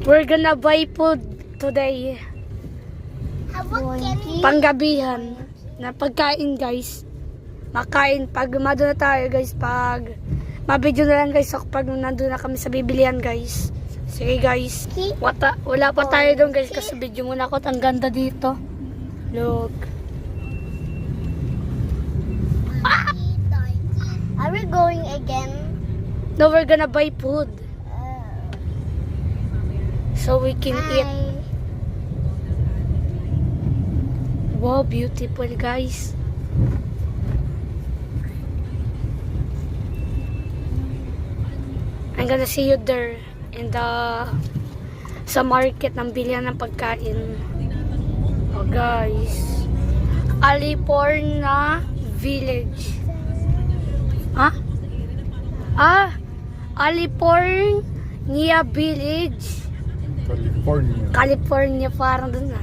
We're gonna buy food today. Panggabihan na pagkain, guys. Makain pag maduna tayo, guys. Pag mabidyo na lang, guys, pag nandun na kami sa bibilihan, guys. Sige, guys. Wala pa tayo doon, guys, kasi video muna ako. Ang ganda dito. Look. Are we going again? No, we're gonna buy food so we can eat. Wow, beautiful, guys. I'm gonna see you there in the sa market ng bilihan ng pagkain. Oh, guys. Aliporna Village. Alipornia Village. California, parang dun na.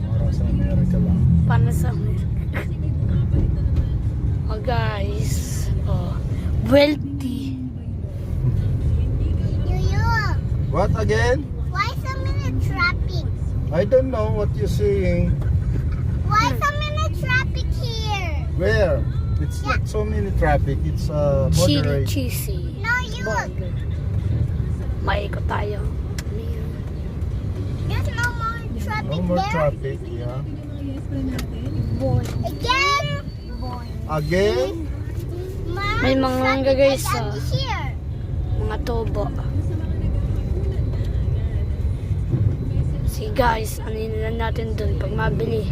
Parang sa Amerika lang. Parang sa Amerika. Oh, guys. Oh, wealthy. What again? Why so many traffic? I don't know what you're saying. Why so many traffic here? Where? It's not so many traffic. It's Chili moderate. cheesy. No, you. Burger. Maikot tayo. There's no more traffic No more there. traffic, yeah. Again. Again? May mga mangga, guys, Here. mga tobo. See, guys, ano yun lang natin dun pag mabili.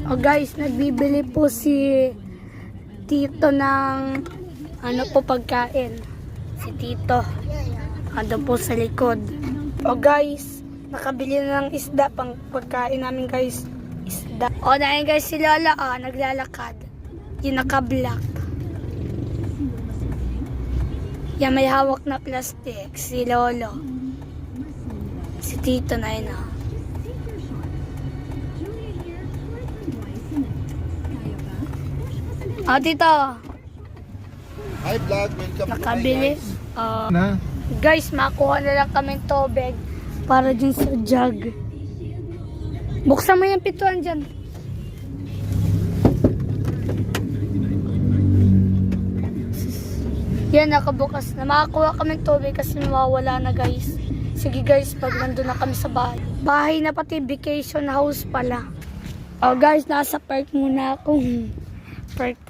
Oh, guys, nagbibili po si Tito ng ano po pagkain. Si Tito. Ando po sa likod. Oh, guys, nakabili na ng isda pang pagkain namin, guys. Isda. Oh, na guys, si Lola, naglalakad. Yung naka-black. Yan, may hawak na plastic. Si Lolo. Si Tito na yun, Tito. Hi, vlog. Welcome Nakabili. to my guys. Na? Guys, makuha na lang kami tubig para dyan sa jug. Buksan mo yung pituan dyan. Yan, nakabukas na. Makakuha kami tubig kasi mawawala na, guys. Sige, guys, pag nandun na kami sa bahay. Bahay na pati, vacation house pala. Oh, guys, nasa park muna akong park.